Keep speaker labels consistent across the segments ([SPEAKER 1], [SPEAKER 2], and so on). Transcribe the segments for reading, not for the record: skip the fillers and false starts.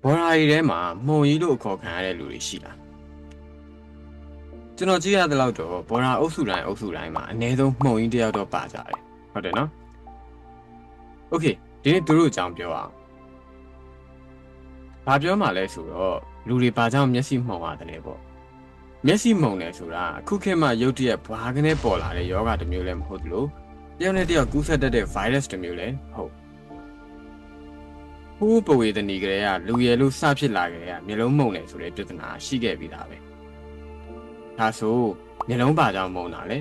[SPEAKER 1] ဘော်ရာရီထဲမှာမှုံကြီးလို့အခေါ်ခံရတဲ့လူတွေရှိလားကျွန်တော်ကြည့်ရတဲ့လောက်တော့ဘော်ရာအုပ်စုတိုင်းမှာအနည်းဆုံးမှုံကြီးတစ်ယောက်တော့ပါကြတယ်ဟုတ်တယ်နော်โอเคဒီနေ့သူတို့အကြောင်းပြောအောင်ဘာပြောမှလဲဆိုတော့လူတွေဘာကြောင့်မျက်စိမှုံရတယ်လဲပေါ့မျက်စိမှုံတယ်ဆိုတာအခုခေတ်မှာရုတ်တရက်ဘာကနေပေါ်လာတဲ့ယောဂတစ်မျိုးလည်းမဟုတ်ဘူးတယောက်နဲ့တယောက်ကူးစက်တတ်တဲ့ virus တစ်မျိုးလည်းဟုတ်ဟိုးပဝေသနီကလေးကလူရည်လို့စဖြစ်လာကြတဲ့မျက်လုံးမှုံတယ်ဆိုတဲ့ပြဿနာရှိခဲ့ပြီးသားပဲဒါဆိုမျက်လုံးပါကြောင့်မှုံတာလေ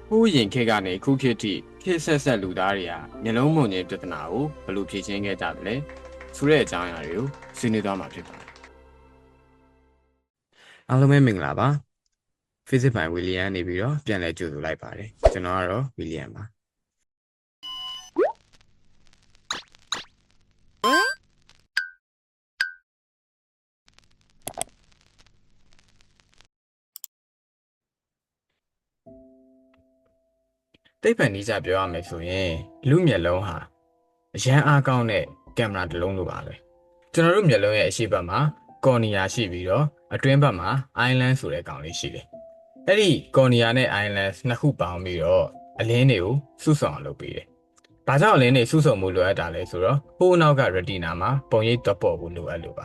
[SPEAKER 1] ဟိုးရင်ခေတ်ကနေခုခေတ်ထိခေတ်ဆက်လူသားတွေကမျက်လုံးမှုံခြင်းပြဿနာကိုဘယ်လိုဖြေရှင်းခဲ့ကြသလဲဆိုတဲ့အကြောင်းအရာတွေကိုဆွေးနွေးသွားမှာဖြစ်ပါတယ်အားလုံးပဲမင်္ဂလာပါ Physics by William နေပြီးတော့ပြန်လည်ကြိုဆိုလိုက်ပါတယ်ကျွန်တော်ကတော့ William ပါသိပ္ပံနည်းကျပြောရမယ်ဆိုရင်လူမျက်လုံးဟာအရန်အားကောင်းတဲ့ကင်မရာတစ်လုံးလိုပါပဲကျွန်တော်တို့မျက်လုံးရဲ့အရှိတ်ဘက်မှာကော်နီယာရှိပြီးတော့အတွင်းဘက်မှာ island ဆိုတဲ့ကောင်လေးရှိတယ်အဲ့ဒီကော်နီယာနဲ့ island နှစ်ခုပေါင်းပြီးတော့အလင်းတွေကိုစုဆောင်လုပ်ပေးတယ်။ဘာကြောင့်အလင်းတွေစုဆောင်မှုလိုအပ်တာလဲဆိုတော့ဟိုးနောက်က retina မှာပုံရိပ်တပေါ်ဖို့လိုအပ်လို့ပါ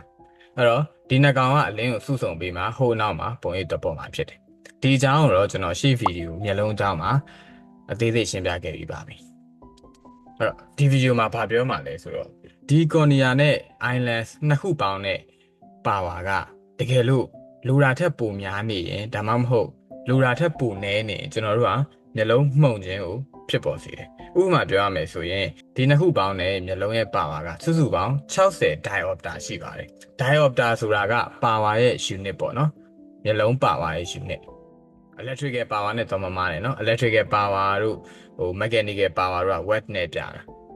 [SPEAKER 1] အဲ့တော့ဒီနှစ်ကောင်ကအလင်းကိုစုဆောင်ပြီးမှဟိုးနောက်မှာပုံရိပ်တပေါ်မှာဖြစ်တယ်ဒီအကြောင်းကိုတော့ကျွန်တော်ရှေ့ဗီဒီယိုမျက်လုံးအကြောင်းမှာအသေးစိတ်ရှင်းပြခဲ့ပြီးပါပြီအဲ့တော့ဒီဗီဒီယိုမှာဘာပြောမှလဲဆိုတော့ဒီကော်နီယာနဲ့ island နှစ်ခုပေါင်းတဲ့ပါဝါကတကယ်လို့လူရာထက်ပိုများနေရင်ဒါမှမဟုတ်လူရာထက်ပိုနည်းနေကျွန်တော်တို့ကမျက်လုံးမှုန်ခြင်းကိုဖြစ်ပေါ်စေတယ်ဥပမာပြောရမယ်ဆိုရင်ဒီနှစ်ခုပေါင်းတဲ့မျက်လုံးရဲ့ပါဝါကစုစုပေါင်း60 diopter ရှိပါတယ် diopter ဆိုတာကပါဝါရဲ့ unit ပေါ့နော်မျက်လုံးပါဝါရဲ့ unit electrical power နဲ့တော့မမားတယ်နော် electrical power တို့ဟို mechanical power တို့က watt နဲ့ပြတာ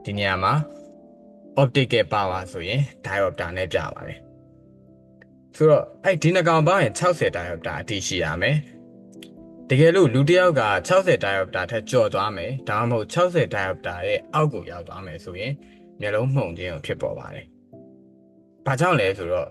[SPEAKER 1] ဒီနေရာမှာ optical power ဆိုရင် diopter နဲ့ပြပါတယ်ဆိုတော့အဲ့ဒီနှစ်ကောင်ပေါင်းရင်60 diopter အထိရှိရမယ်တကယ်လို့လူတစ်ယောက်က60 diopter ထက်ကျော်သွားမယ်ဒါမှမဟုတ်60 diopter ရဲ့အောက်ကိုရောက်သွားမယ်ဆိုရင်မျက်လုံးမှုန်ခြင်းကိုဖြစ်ပေါ်ပါတယ်။ဘာကြောင့်လဲဆိုတော့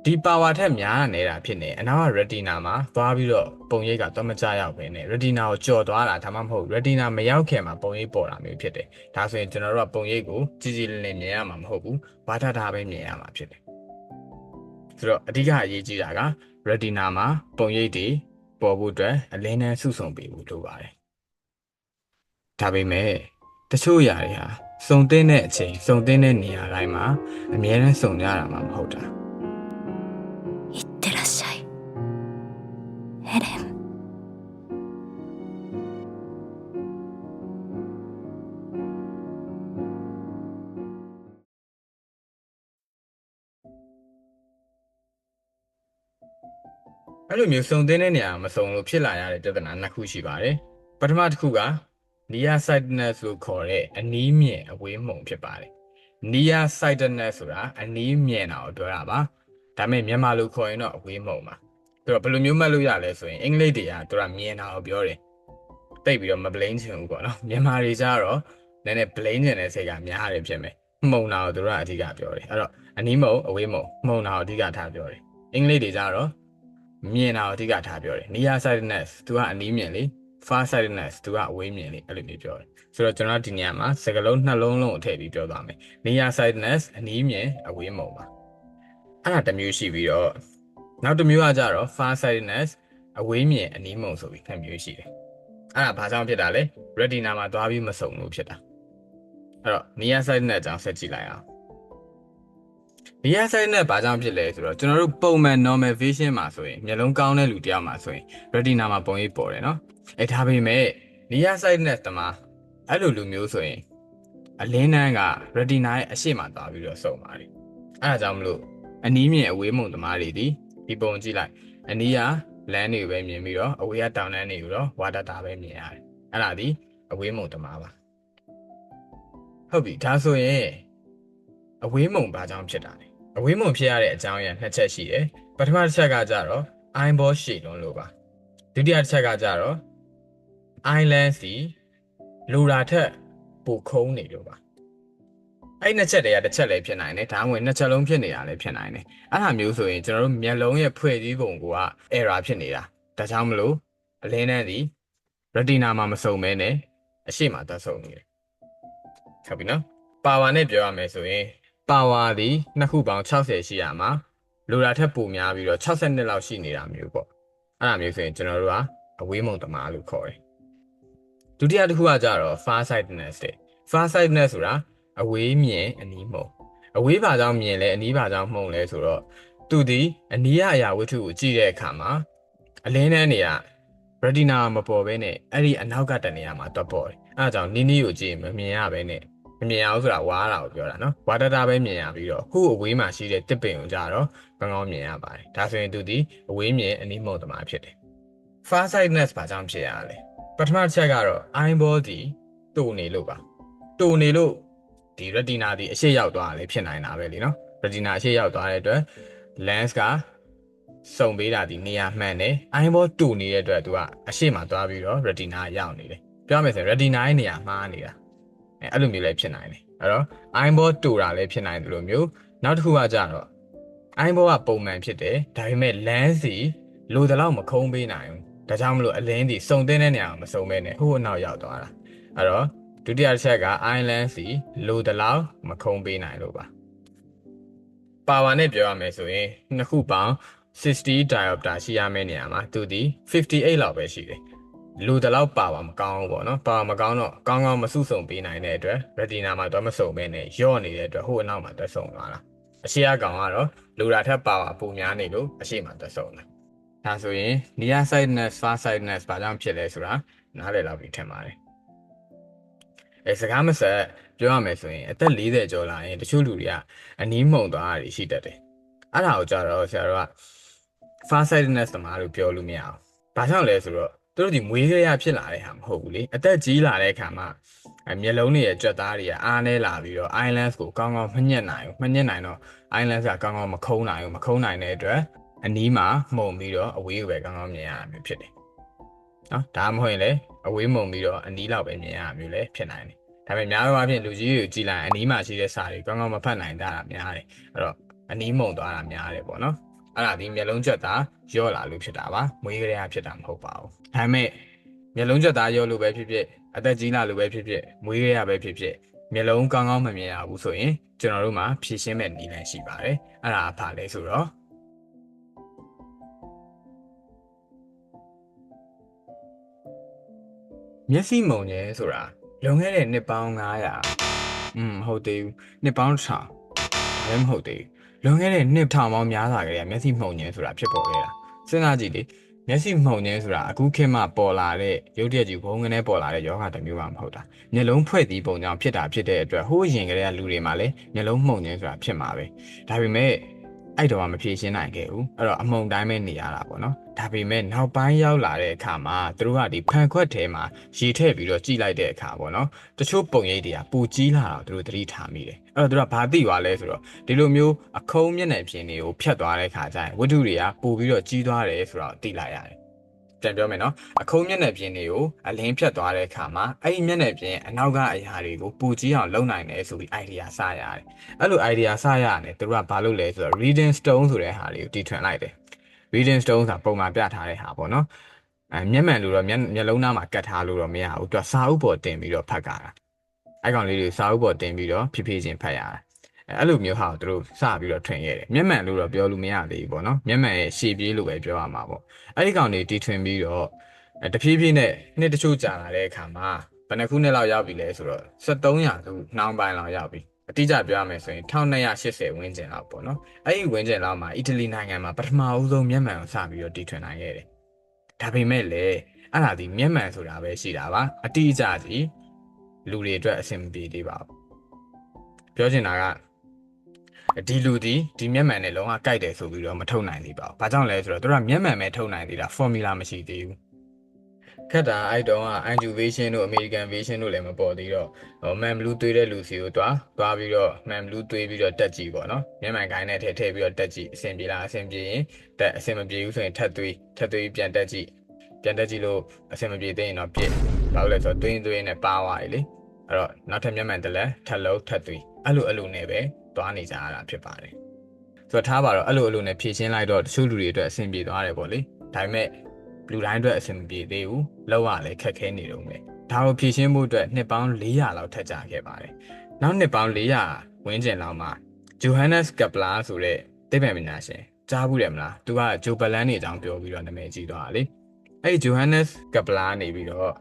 [SPEAKER 1] ဒီ power ထက်များနေတာဖြစ်နေအနောက်က retina မှာသွားပြီးတော့ပုံရိပ်ကတော့မကြရောက်ပဲနဲ့ retina ကိုကျော်သွားတာဒါမှမဟုတ် retina မရောက်ခင်မှာပုံရိပ်ပေါ်တာမျိုးဖြစ်တယ်။ဒါဆိုရင်ကျွန်တော်တို့ကပုံရိပ်ကိုကြည်ကြည်လင်လင်မြင်ရမှာမဟုတ်ဘူး။ဘာထတာပဲမြင်ရမှာဖြစ်တယ်။ဆိုတော့အဓိကအရေးကြီးတာက retina မှာပုံရိပ်တွေပေါ်ဖို့အတွက်အလင်းနဲ့စုဆုံပေးဖို့လိုပါတယ်။ဒါပေမဲ့တချို့ຢာတွေဟာစုံတဲ့တဲ့အချိန်စုံတဲ့နေရာတိုင်းမှာအများနဲ့စုံရတာမှမဟုတ်တာ
[SPEAKER 2] いってらっしゃいエレン
[SPEAKER 1] အဲ့လိုမျိုးစုံတဲ့နေရာမစုံလို့ဖြစ်လာရတဲ့ပြဿနာနှစ်ခုရှိပါတယ်ပထမတစ်ခုက nearsightedness လို့ခေါ်တဲ့အနီးမြင်အဝေးမှုန်ဖြစ်ပါတယ် nearsightedness ဆိုတာအနီးမြင်တာကိုပြောတာပါဒါပေမဲ့မြန်မာလိုခေါ်ရင်တော့အဝေးမှုန်ပါဆိုတော့ဘယ်လိုမျိုးမှတ်လို့ရလဲဆိုရင်အင်္ဂလိပ်တွေကသူကမြင်တာကိုပြောတယ်တိတ်ပြီးတော့မ blame ချင်ဘူးပေါ့နော်မြန်မာတွေကြတော့နည်းနည်း blame ချင်တဲ့စိတ်ကများတယ်ဖြစ်မယ်မှုန်တာကိုသူတို့ကအဓိကပြောတယ်အဲ့တော့အနီးမှုန်အဝေးမှုန်မှုန်တာကိုအဓိကထားပြောတယ်အင်္ဂလိပ်တွေကြတော့မြင်တာကိုအဓိကထားပြောတယ် near sightedness သူကအနီးမြင်လေ far sightedness သူကအဝေးမြင်လေအဲ့လိုမျိုးပြောတယ်ဆိုတော့ကျွန်တော်ဒီနေရာမှာစကားလုံးနှလုံးလုံးကိုထည့်ပြီးပြောသွားမယ် near sightedness အနီးမြင်အဝေးမှုန်ပါအဲ့ဒါတစ်မျိုးရှိပြီးတော့နောက်တစ်မျိုးကကြတော့ far sightedness အဝေးမြင်အနီးမှုန်ဆိုပြီးနှစ်မျိုးရှိတယ်အဲ့ဒါဘာကြောင့်ဖြစ်တာလဲ retina မှာသွားပြီးမစုံလို့ဖြစ်တာအဲ့တော့ near sightedness အကြောင်းဆက်ကြည့်လိုက်အောင်near sightedness ဘာကြောင့်ဖြစ်လဲဆိုတော့ကျွန်တော်တို့ပုံမှန် normal vision မှာဆိုရင်မျက်လုံးကောင်းတဲ့လူတယောက်မှာဆိုရင် retina မှာပုံရိပ်ပေါ်တယ်နော်ဒါပေမဲ့ near sightedness တမှာအဲ့လိုလူမျိုးဆိုရင်အလင်းနှန်းက retina ရဲ့အရှိမသွားပြီးတော့စုံပါတယ်အဲ့ဒါကြောင့်မလို့အနီးမြင်အဝေးမှုန်သမားတွေဒီပုံကြည့်လိုက်အနီးကလမ်းတွေပဲမြင်ပြီးတော့အဝေးကတောင်တန်းတွေကိုတော့ဝါဒတာပဲမြင်ရတယ်အဲ့ဒါဒီအဝေးမှုန်သမားပါဟုတ်ပြီဒါဆိုရင်အဝေးမှုန်ဘာကြောင့်ဖြစ်တာလဲအဝေးမှုန်ဖြစ်ရတဲ့အကြောင်းအရာနှစ်ချက်ရှိတယ်ပထမတစ်ချက်ကကြတော့ eyeball ရှည်လွန်းလို့ပါဒုတိယတစ်ချက်ကကြတော့ eye lens ဒီလူရာထက်ပိုခုံးနေလို့ပါ အဲ့နှစ်ချက်တည်းကတစ်ချက်လည်းဖြစ်နိုင်တယ်ဒါမှမဟုတ်နှစ်ချက်လုံးဖြစ်နေတာလည်းဖြစ်နိုင်တယ်အဲ့ဒါမျိုးဆိုရင်ကျွန်တော်တို့မျက်လုံးရဲ့ဖွဲ့စည်းပုံက error ဖြစ်နေတာဒါကြောင့်မလို့အလင်းနဲ့ဒီ retina မှာမစုံမဲနဲ့အရှိမသက်စုံနေတယ်ဟုတ်ပြီနော် power နဲ့ပြောရမယ်ဆိုရင် power ဒီနှစ်ခုပေါင်း60ရှိရမှာလိုတာထက်ပိုများပြီးတော့62လောက်ရှိနေတာမျိုးပေါ့အဲ့ဒါမျိုးဆိုရင်ကျွန်တော်တို့ကအဝေးမုံသမားလို့ခေါ်တယ်ဒုတိယတစ်ခုကကြတော့ far sightedness တဲ့ far sightedness ဆိုတာအဝေးမြင်အနီးမှုံအဝေးဘာကြောင့်မြင်လဲအနီးဘာကြောင့်မှုံလဲဆိုတော့သူဒီအနီးရအရာဝတ္ထုကိုကြည့်တဲ့အခါမှာအလင်းထဲနေရ retina မပေါ်ဘဲနဲ့အဲ့ဒီအနောက်ကတနေရာမှာတော့ပေါ်တယ်အဲ့ဒါကြောင့်နီးနီးကိုကြည့်မမြင်ရဘဲနဲ့မမြင်အောင်ဆိုတာဝါတာကိုပြောတာနော်ဝါတတာပဲမြင်ရပြီးတော့ခုအဝေးမှာရှိတဲ့တစ်ပင်ကိုကြတော့ကောင်းကောင်းမြင်ရပါတယ်ဒါဆိုရင်သူဒီအဝေးမြင်အနီးမှုံသမားဖြစ်တယ် far sightedness ဘာကြောင့်ဖြစ်ရလဲပထမတစ်ချက်ကတော့ eyeball ဒီတူနေလို့ပါတူနေလို့ဒီ retina ဒီအရှိရောက်သွားတယ်ဖြစ်နိုင်တာပဲလीနော် retina အရှိရောက်သွားတဲ့အတွက် lens ကစုံပေးတာဒီနေရာမှန်တယ် eyeball တူနေတဲ့အတွက်သူကအရှိမှသွားပြီးတော့ retina ရောက်နေတယ်ပြောမယ်ဆိုရင် retina ရဲ့နေရာမှားနေတာအဲ့လိုမျိုးလည်းဖြစ်နိုင်တယ်အဲ့တော့ eyeball တူတာလည်းဖြစ်နိုင်တယ်လို့မျိုးနောက်တစ်ခုကကြတော့ eyeball ကပုံမှန်ဖြစ်တယ်ဒါပေမဲ့ lens စီလိုတလောက်မခုံးပေးနိုင်ဘူးဒါကြောင့်မလို့အလင်းဒီစုံတဲ့နေရာမှာမစုံမဲနဲ့ဟိုအနောက်ရောက်သွားတာအဲ့တော့ဒုတိယတစ်ချက်က eye lens စီလိုတလောက်မခုံးပေးနိုင်လို့ပါ power နဲ့ပြောရမယ်ဆိုရင်နှစ်ခုပေါင်း60 diopter ရှိရမယ့်နေရာမှာသူဒီ58လောက်ပဲရှိတယ်လိုတလောက် power မကောင်းဘူးပေါ့နော် power မကောင်းတော့ကောင်းကောင်းမစုစုံပေးနိုင်တဲ့အတွက် retina မှာတော့မစုံမဲနဲ့ယော့နေတဲ့အတွက်ဟိုအနောက်မှာတက်ဆုံသွားတာအရှိအကောင်ကတော့လိုတာထက် power ပိုများနေလို့အရှိမှတက်ဆုံတယ်ဒါဆိုရင် near sightedness far sightedness ဘာကြောင့်ဖြစ်လဲဆိုတာနားလည်လောက်ပြီးထင်ပါတယ်စကားမဆက်ပြောရမယ်ဆိုရင်အသက်40ကျော်လာရင်တချို့လူတွေကအနီးမှုံသွားတာရှိတတ်တယ်အဲ့ဒါကိုကြတော့ဆရာတို့က far sightedness သမားလို့ပြောလို့မရအောင်ဘာကြောင့်လဲဆိုတော့သူတို့ဒီမွေးကလေးဖြစ်လာတဲ့ဟာမဟုတ်ဘူးလေအသက်ကြီးလာတဲ့အခါမှာမျက်လုံးတွေရဲ့ကြွက်သားတွေကအားနေလာပြီးတော့ eye lens ကိုကောင်းကောင်းမညှက်နိုင်ဘူးမညှက်နိုင်တော့ eye lens ကကောင်းကောင်းမခုံးနိုင်ဘူးမခုံးနိုင်တဲ့အတွက်အနီးမှာမှုံပြီးတော့အဝေးကိုပဲကောင်းကောင်းမြင်ရတာမျိုးဖြစ်တယ်နော်ဒါမှမဟုတ်ရင်လည်းအဝေးမှုံပြီးတော့အနီးလောက်ပဲမြင်ရတာမျိုးလည်းဖြစ်နိုင်တယ်ဒါပေမဲ့များသောအားဖြင့်လူကြီးတွေကိုကြည့်လိုက်အနီးမှာရှိတဲ့စာတွေကောင်းကောင်းမဖတ်နိုင်တာများတယ်အဲ့တော့အနီးမှုံသွားတာများတယ်ပေါ့နော်အဲ့ဒါဒီမျက်လုံးကျက်သားရော့လာလို့ဖြစ်တာပါမွေးကလေးဖြစ်တာမဟုတ်ပါဘူးဒါပေမဲ့မျက်လုံးကျက်သားရော့လို့ပဲဖြစ်ဖြစ်အသက်ကြီးလာလို့ပဲဖြစ်ဖြစ်မွေးကလေးပဲဖြစ်ဖြစ်မျက်လုံးကောင်းကောင်းမမြင်ရဘူးဆိုရင်ကျွန်တော်တို့မှာဖြည့်ရှင်းမဲ့နည်းလမ်းရှိပါတယ်အဲ့ဒါအဖလဲဆိုတော့မျက်စိမုံရဲဆိုတာလွန်ခဲ့တဲ့နှစ်ပေါင်း900ဟုတ်သေးဘူးနှစ်ပေါင်း1000ဒါလည်းမဟုတ်သေးဘူးလွန်ခဲ့တဲ့နှစ်ထောင်ပေါင်းများစွာကလေးကမျက်စိမှုံရဲဆိုတာဖြစ်ပေါ်ခဲ့တာစဉ်းစားကြည့်လေမျက်စိမှုံရဲဆိုတာအခုခေတ်မှပေါ်လာတဲ့ရုပ်တရက်ကြီးဘုံကနေပေါ်လာတဲ့ယောဂတစ်မျိုးမှမဟုတ်တာမျက်လုံးဖွဲ့စည်းပုံကြောင့်ဖြစ်တာဖြစ်တဲ့အတွက်ဟိုးရင်ကလေးကလူတွေမှာလည်းမျက်လုံးမှုံရဲဆိုတာဖြစ်မှာပဲဒါပေမဲ့အဲ့တော့မဖြေရှင်းနိုင်ခဲ့ဘူးအဲ့တော့အမုံတိုင်းပဲနေရတာပေါ့နော်ဒါပေမဲ့နောက်ပိုင်းရောက်လာတဲ့အခါမှာသူတို့ကဒီဖန်ခွက်ထဲမှာရေထည့်ပြီးတော့ကြိလိုက်တဲ့အခါပေါ့နော်တချို့ပုံရိပ်တွေကပူကြီးလာတော့သူတို့သတိထားမိတယ်အဲ့တော့သူတို့ကဘာသိသွားလဲဆိုတော့ဒီလိုမျိုးအခုံးမျက်နှာပြင်တွေကိုဖြတ်သွားတဲ့အခါကျရင်ဝတ္ထုတွေကပူပြီးတော့ကြီးသွားတယ်ဆိုတော့သိလိုက်ရတယ်ပြန်ပြောမယ်နော်အခုံးမျက်နှာပြင်တွေကိုအလင်းဖြတ်သွားတဲ့အခါမှာအဲ့ဒီမျက်နှာပြင်အနောက်ကအရာတွေကိုပူကြီးအောင်လုပ်နိုင်တယ်ဆိုပြီး idea စရတယ်အဲ့လို idea စရတယ်သူတို့ကဘာလုပ်လဲဆိုတော့ reading stone ဆိုတဲ့ဟာလေးကိုတီထွင်လိုက်တယ် reading stone ဆိုတာပုံမှန်ပြထားတဲ့ဟာပေါ့နော်မျက်မှန်လို့တော့မျက်လုံးသားမှာကတ်ထားလို့တော့မရဘူးသူကစာအုပ်ပေါ်တင်ပြီးတော့ဖတ်ကြတာအဲ့ကောင်လေးတွေစာအုပ်ပေါ်တင်ပြီးတော့ဖြည်းဖြည်းချင်းဖတ်ရတာအဲ့လိုမျိုးဟာကိုသူတို့စပြီးတော့ထွင်ခဲ့တယ်မျက်မှန်လို့တော့ပြောလို့မရသေးဘူးပေါ့နော်မျက်မှန်ရဲ့ရှေ့ပြေးလို့ပဲပြောရမှာပေါ့အဲ့ဒီကောင်တွေတီထွင်ပြီးတော့တဖြည်းဖြည်းနဲ့နှစ်တချို့ကြာလာတဲ့အခါမှာဘယ်နှခုနှစ်လောက်ရောက်ပြီလဲဆိုတော့73ရာစုနှောင်းပိုင်းလောက်ရောက်ပြီအတိအကျပြောရမယ်ဆိုရင်1280ဝန်းကျင်လောက်ပေါ့နော်အဲ့ဒီဝန်းကျင်လောက်မှာအီတလီနိုင်ငံမှာပထမအဆုံးမျက်မှန်ကိုစပြီးတော့တီထွင်နိုင်ခဲ့တယ်ဒါပေမဲ့လေအဲ့ဒါဒီမျက်မှန်ဆိုတာပဲရှိတာပါအတိအကျကြီးလူတွေအတွက်အဆင်မပြေသေးပါဘူးပြောချင်တာကဒီလူဒီမျက်မှန်နဲ့လုံးဝကိုက်တယ်ဆိုပြီးတော့မထုတ်နိုင်သေးပါဘူးဘာကြောင့်လဲဆိုတော့သူကမျက်မှန်ပဲထုတ်နိုင်သေးတာ formula မရှိသေးဘူးခက်တာအဲ့တုန်းက Anju-Vision တို့ American Vision တို့လည်းမပေါ်သေးတော့Man Blue သွေးတဲ့လူစီကိုသွားပြီးတော့ Man Blue သွေးပြီးတော့တက်ကြည့်ပေါ့နော်မျက်မှန်ကိုင်းနဲ့ထည့်ပြီးတော့တက်ကြည့်အဆင်ပြေလားအဆင်ပြေရင်တက်အဆင်မပြေဘူးဆိုရင်ထပ်သွေးပြန်တက်ကြည့်လို့အဆင်မပြေသေးရင်တော့ပြစ်ဘာလို့လဲဆိုတော့သွေးနဲ့ပါသွားပြီလေအဲ့တော့နောက်ထပ်မျက်မှန်တစ်လက်ထပ်လုံးထပ်သွေး အဲ့လိုနဲ့ပဲသွားနေကြရတာဖြစ်ပါတယ်ဆိုတော့ထားပါတော့အဲ့လိုနဲ့ဖြည့်ရှင်းလိုက်တော့တချို့လူတွေအတွက်အဆင်ပြေသွားတယ်ပေါ့လေဒါပေမဲ့လူတိုင်းအတွက်အဆင်မပြေသေးဘူးလောက်ရလဲခက်ခဲနေတော့မယ်ဒါကိုဖြည့်ရှင်းဖို့အတွက်နှစ်ပေါင်း400လောက်ထပ်ကြခဲ့ပါတယ်နောက်နှစ်ပေါင်း400ဝန်းကျင်လောက်မှာဂျိုဟန်နက်စ်ကပလာဆိုတဲ့သိပ္ပံပညာရှင်ကြားဘူးတယ်မလားသူကဂျိုဘလန်နေအကြောင်းပြောပြီးတော့နာမည်ကြီးသွားတာလေအဲ့ဂျိုဟန်နက်စ်ကပလာနေပြီးတော့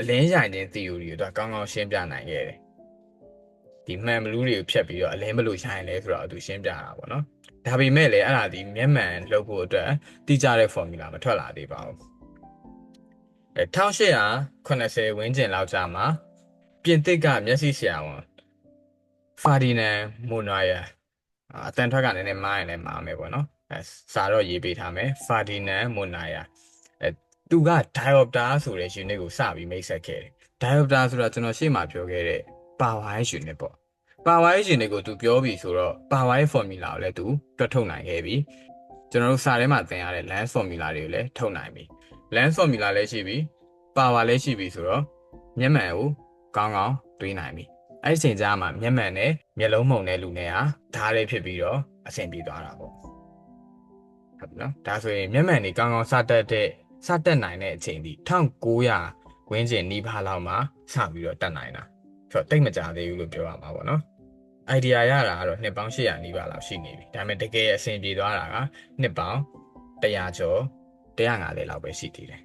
[SPEAKER 1] အလင်းရိုင်ခြင်း theory ကိုသူကကောင်းကောင်းရှင်းပြနိုင်ခဲ့တယ်ဒီမှန်ဘလူးတွေကိုဖြတ်ပြီးတော့အလင်းဘလို့ရိုင်လဲဆိုတော့သူရှင်းပြတာပေါ့နော်ဒါပေမဲ့လည်းအဲ့ဒါဒီမျက်မှန်လုပ်ဖို့အတွက်တိကျတဲ့ formula မထွက်လာသေးပါဘူး1880ဝန်းကျင်လောက်ကြာမှာပြင်သစ်ကမျက်စိဆရာဝန်ဖာဒီနန်မိုနာယာအတန်ထွက်ကနည်းနည်းမားရင်လည်းမားမယ်ပေါ့နော်စာတော့ရေးပေးထားမယ်ဖာဒီနန်မိုနာယာသူက diopter ဆိုတဲ့ unit ကိုစပြီးမိတ်ဆက်ခဲ့တယ် diopter ဆိုတာကျွန်တော်ရှေ့မှာပြောခဲ့တဲ့ power unit ပေါ့ power unit ကိုသူပြောပြီးဆိုတော့ power formula ကိုလည်းသူတွက်ထုတ်နိုင်ခဲ့ပြီကျွန်တော်တို့စာထဲမှာသင်ရတဲ့ lens formula တွေကိုလည်းထုတ်နိုင်ပြီ lens formula လည်းရှိပြီ power လည်းရှိပြီဆိုတော့မျက်မှန်ကိုကောင်းကောင်းတွေးနိုင်ပြီအဲ့ဒီချိန်ကျမှမျက်မှန်နဲ့မျက်လုံးမှုန်တဲ့လူနဲ့ဟာဓာတ်လေးဖြစ်ပြီးတော့အဆင်ပြေသွားတာပေါ့ဟုတ်ပြီနော်ဒါဆိုရင်မျက်မှန်တွေကောင်းကောင်းစတက်နိုင်တဲ့အချိန်ဒီ1900ဝန်းကျင်နီးပါးလောက်မှာစပြီးတော့တက်နိုင်တာဆိုတော့တိတ်မကြသေးဘူးလို့ပြောရမှာပေါ့နော် idea ရတာကတော့နှစ်ပေါင်း800နီးပါးလောက်ရှိနေပြီဒါပေမဲ့တကယ်အဆင်ပြေသွားတာကနှစ်ပေါင်း100ကျော်150လောက်ပဲရှိသေးတယ်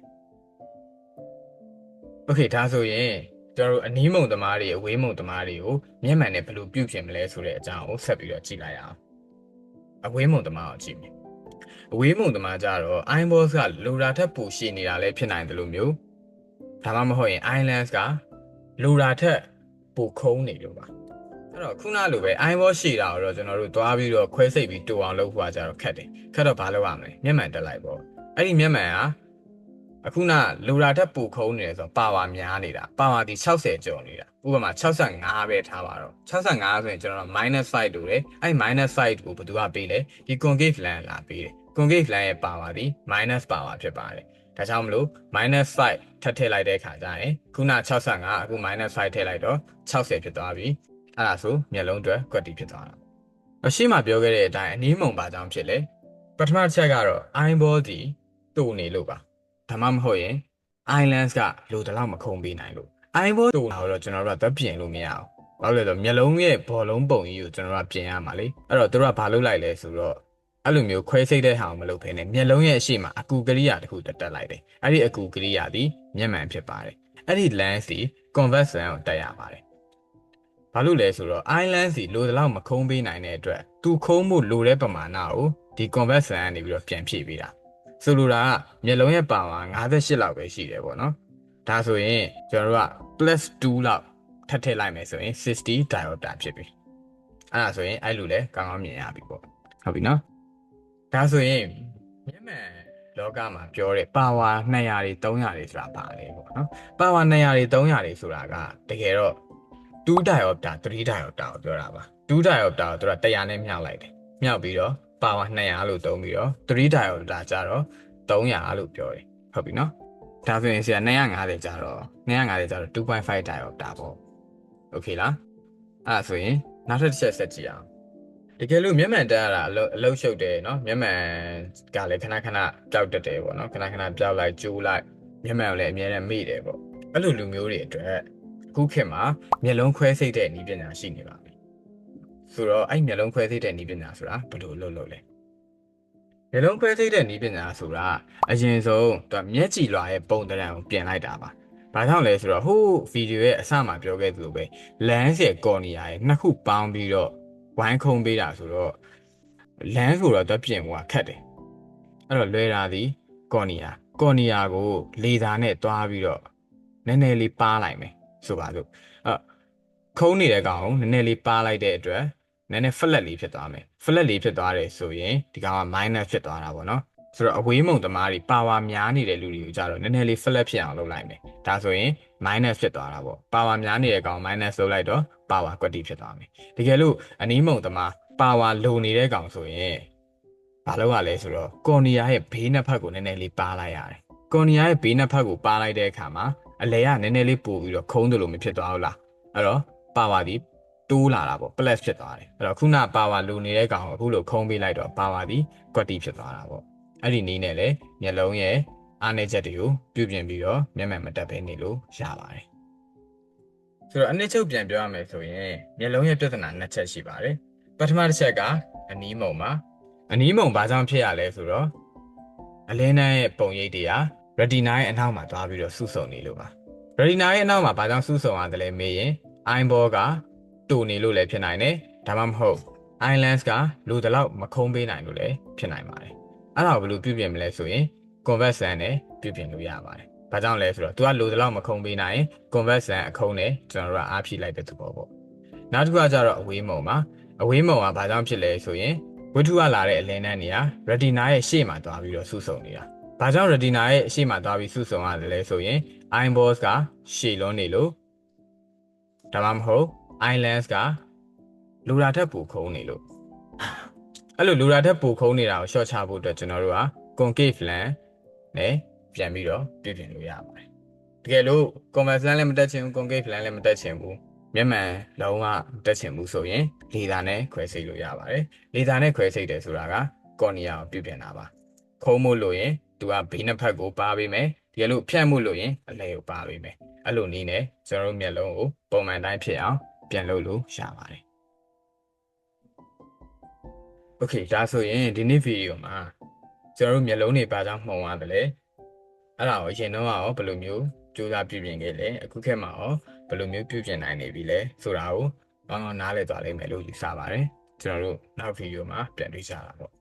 [SPEAKER 1] โอเคဒါဆိုရင်ကျွန်တော်တို့အနီးမုံသမားတွေအဝေးမုံသမားတွေကိုမျက်မှန်နဲ့ဘယ်လိုပြုပြင်မလဲဆိုတဲ့အကြောင်းကိုဆက်ပြီးတော့ကြည့်လိုက်အောင်အဝေးမုံသမားကိုကြည့်မယ်အဝေးမုံသမားကြတော့ eyeballs ကလိုတာထက်ပိုရှည်နေတာလည်းဖြစ်နိုင်တယ်လို့မျိုးဒါမှမဟုတ်ရင် eyelens ကလိုတာထက်ပိုခုံးနေလို့ပါအဲ့တော့ခုနလိုပဲ eyeball ရှည်တာကိုတော့ကျွန်တော်တို့သွားပြီးတော့ခွဲစိတ်ပြီးတူအောင်လုပ်ဖို့ကကြတော့ခက်တယ်ခက်တော့ဘာလုပ်ရမလဲမျက်မှန်တက်လိုက်ပေါ့အဲ့ဒီမျက်မှန်ကအခုနလိုတာထက်ပိုခုံးနေတယ်ဆိုတော့ပါဝါများနေတာပါဝါဒီ60ကျော်နေတာဥပမာ65ပဲထားပါတော့65ဆိုရင်ကျွန်တော်တို့ -5 လို့တယ်အဲ့ -5 ကိုဘယ်သူကပေးလဲဒီ concave lens လာပေးတယ် concave lens ရဲ့ပါဝါဒီ minus ပါဝါဖြစ်ပါတယ်ဒါကြောင့်မလို့ -5 ထပ်ထည့်လိုက်တဲ့အခါကျရင်ခုန65အခု -5 ထည့်လိုက်တော့60ဖြစ်သွားပြီအဲ့ဒါဆိုမျက်လုံးအတွက်ကွက်တီဖြစ်သွားတာအရှိမပြောခဲ့တဲ့အတိုင်းအနည်းမုံပါကြောင်းဖြစ်လေပထမတစ်ချက်ကတော့ eyeball ဒီတူနေလို့ပါဒါမှမဟုတ်ရင် eyelens ကလိုတလောက်မခုံပေးနိုင်လို့ eyeball တူတာတော့ကျွန်တော်တို့ကပြင်လို့မရအောင်ဘာလို့လဲဆိုတော့မျက်လုံးရဲ့ဘောလုံးပုံကြီးကိုကျွန်တော်တို့ပြင်ရမှာလေအဲ့တော့တို့ကဘာလုပ်လိုက်လဲဆိုတော့အဲ့လိုမျိုးခွဲစိတ်တဲ့ဟာကိုမလုပ်ဖ ೇನೆ မျက်လုံးရဲ့အရှိမအကူကရိယာတစ်ခုတက်လိုက်တယ်အဲ့ဒီအကူကရိယာဒီမျက်မှန်ဖြစ်ပါတယ်အဲ့ဒီ lens ဒီ convex lens ကိုတက်ရပါတယ်ဘာလို့လဲဆိုတော့ eyelens စီလိုတလောက်မခုံးပေးနိုင်တဲ့အတွက်သူခုံးမှုလိုတဲ့ပမာဏကိုဒီ convex lens ကနေပြီးတော့ပြန်ဖြည့်ပေးတာဆိုလိုတာကမျက်လုံးရဲ့ပါဝါ58လောက်ပဲရှိတယ်ပေါ့နော်ဒါဆိုရင်ကျွန်တော်တို့က +2 လောက်ထပ်ထည့်လိုက်မယ်ဆိုရင်60 diopter ဖြစ်ပြီအဲ့ဒါဆိုရင်အဲ့လိုလဲကောင်းကောင်းမြင်ရပြီပေါ့ဟုတ်ပြီနော်ဒါဆိုရင်မျက်မှန်လောကမှာပြောတဲ့ပါဝါ200တွေ300တွေဆိုတာပါလေပေါ့နော်ပါဝါ200တွေ300တွေဆိုတာကတကယ်တော့2 diopter 3 diopter ကိုပြောတာပါ2 diopter ကိုသူက100နဲ့မြောက်လိုက်တယ်မြောက်ပြီးတော့ပါဝါ200လို့သုံးပြီးတော့3 diopter ကျတော့300လို့ပြောတယ်ဟုတ်ပြီနော်ဒါဆိုရင်ဆရာ250ကျတော့2.5 diopter ပေါ့โอเคလားအဲ့ဒါဆိုရင်နောက်ထပ်တစ်ချက်ဆက်ကြည့်အောင်တကယ်လို့မျက်မှန်တက်ရတာအလုတ်ရှုပ်တယ်เนาะမျက်မှန်ကလည်းခဏခဏပျောက်တတ်တယ်ပေါ့เนาะခဏခဏပျောက်လိုက်ကျိုးလိုက်မျက်မှန်ကိုလည်းအများနဲ့မေ့တယ်ပေါ့အဲ့လိုလူမျိုးတွေအတွက်အခုခေတ်မှာမျက်လုံးခွဲစိတ်တဲ့နည်းပညာရှိနေပါပြီဆိုတော့အဲ့မျက်လုံးခွဲစိတ်တဲ့နည်းပညာဆိုတာဘယ်လိုလုပ်လဲမျက်လုံးခွဲစိတ်တဲ့နည်းပညာဆိုတာအရင်ဆုံးသူမျက်ကြည်လွှာရဲ့ပုံသဏ္ဍာန်ကိုပြင်လိုက်တာပါဘာကြောင့်လဲဆိုတော့ဟိုဗီဒီယိုရဲ့အစမှာပြောခဲ့သလိုပဲ lens ရဲ့ cornea ရဲ့နှစ်ခုပေါင်းပြီးတော့ဝိုင်းခုံပေးတာဆိုတော့ lens ဆိုတော့တော့ပြင်ဖို့ခက်တယ်အဲ့တော့လွယ်တာဒီ cornea ကိုလေသာနဲ့တွားပြီးတော့နည်းနည်းလေးပါလိုက်မယ်ဆိုပါစို့ခုံးနေတဲ့ကောင်ကိုနည်းနည်းလေးပါလိုက်တဲ့အတွက်နည်းနည်း flat လေးဖြစ်သွားမယ် flat လေးဖြစ်သွားတယ်ဆိုရင်ဒီကောင်က minus ဖြစ်သွားတာပေါ့နော်ဆိုတော့အဝေးမုံသမားတွေပါဝါများနေတဲ့လူတွေကိုကြတော့နည်းနည်းလေး flat ဖြစ်အောင်လုပ်လိုက်မယ်ဒါဆိုရင် minus ဖြစ်သွားတာပေါ့ပါဝါများနေတဲ့ကောင် minus လုပ်လိုက်တော့ပါဝါကွက်တီဖြစ်သွားမယ်တကယ်လို့အနီးမုံသမားပါဝါလိုနေတဲ့ကောင်ဆိုရင်ဘာလုပ်ရလဲဆိုတော့ cornea ရဲ့ဘေးနှစ်ဖက်ကိုနည်းနည်းလေးပါလိုက်ရတယ် cornea ရဲ့ဘေးနှစ်ဖက်ကိုပါလိုက်တဲ့အခါမှာအလဲကနည်းနည်းလေးပို့ပြီးတော့ခုံးတယ်လို့မဖြစ်သွားဘူးလားအဲ့တော့ပါဝါဒီ တိုးလာတာပေါ့ plus ဖြစ်သွားတယ်အဲ့တော့ခုန power လိုနေတဲ့ကောင်ကိုအခုလိုခုံးပေးလိုက်တော့ power ဒီကွက်တီဖြစ်သွားတာပေါ့အဲ့ဒီနည်းနဲ့လေမျက်လုံးရဲ့အားနည်းချက်တွေကိုပြုပြင်ပြီးတော့မျက်မှန်မတက်ဘဲနေလို့ရပါတယ်ဆိုတော့အနည်းချုပ်ပြန်ပြောရမယ်ဆိုရင်မျက်လုံးရဲ့ပြဿနာနှစ်ချက်ရှိပါတယ်ပထမတစ်ချက်ကအနီးမုံပါအနီးမုံဘာကြောင့်ဖြစ်ရလဲဆိုတော့အလင်းနှန်းရဲ့ပုံရိပ်တွေက retina ရဲ့အနောက်မှာသွားပြီးတော့စုဆုံနေလို့ပါ retina ရဲ့အနောက်မှာဘာကြောင့်စုဆုံရတယ်လဲမေးရင် eyeball ကတူနေလို့လည်းဖြစ်နိုင်တယ်ဒါမှမဟုတ် eye lens ကလိုတလောက်မခုံးပေးနိုင်လို့လည်းဖြစ်နိုင်ပါတယ်အဲ့ဒါကိုဘယ်လိုပြုပြင်မလဲဆိုရင် convex lens နဲ့ပြုပြင်လို့ရပါတယ်ဘာကြောင့်လဲဆိုတော့ तू ကလိုတလောက်မခုံးပေးနိုင်ရင် convex lens အခုံးနဲ့ကျွန်တော်တို့ကအားဖြည့်လိုက်တဲ့သဘောပေါ့နောက်တစ်ခုကကျတော့အဝေးမုံပါအဝေးမုံကဘာကြောင့်ဖြစ်လဲဆိုရင်ဝတ္ထုကလာတဲ့အလင်းနှန်းတွေက retina ရဲ့ရှေ့မှာသွားပြီးတော့စုဆုံနေတာဘာကြောင့် retina ရဲ့ရှေ့မှာသွားပြီးစုဆုံရတယ်လဲဆိုရင် eyeballs ကရှေ့လွန်းနေလို့ဒါမှမဟုတ် eye lens ကလူရာထက်ပိုခုံးနေလို့အဲ့လိုလူရာထက်ပိုခုံးနေတာကို short ချဖို့အတွက်ကျွန်တော်တို့က concave lens နဲ့ပြန်ပြီးတော့ပြုပြင်လို့ရပါတယ်တကယ်လို့ convex lens လည်းမတက်ချင်ဘူး concave lens လည်းမတက်ချင်ဘူးမျက်မှန်လုံးဝတက်ချင်ဘူးဆိုရင်လေသာနဲ့ခွဲစိတ်လို့ရပါတယ်လေသာနဲ့ခွဲစိတ်တယ်ဆိုတာက cornea ကိုပြုပြင်တာပါခုံးမို့လို့ရင်သူကဘေးနှစ်ဖက်ကိုပါပေးမယ်တကယ်လို့ဖြန့်မှုလို့ရင်အလဲကိုပါပေးမယ်အဲ့လိုနည်းနဲ့ကျွန်တော်တို့မျက်လုံးကိုပုံမှန်တိုင်းဖြစ်အောင်ပြန်လုပ်လို့ရပါတယ်โอเคဒါဆိုရင်ဒီနေ့ဗီဒီယိုမှာကျွန်တော်တို့မျက်လုံးတွေဘာကြောင့်မှုံရတယ်လဲအဲ့ဒါကိုအရင်တော့ရောဘယ်လိုမျိုးကြိုးစားပြုပြင်ခဲ့လဲအခုခေတ်မှာရောဘယ်လိုမျိုးပြုပြင်နိုင်နေပြီလဲဆိုတာကိုကောင်းကောင်းနားလည်သွားလိမ့်မယ်လို့ယူဆပါတယ်ကျွန်တော်တို့နောက်ဗီဒီယိုမှာပြန်တွေ့ကြတာပေါ့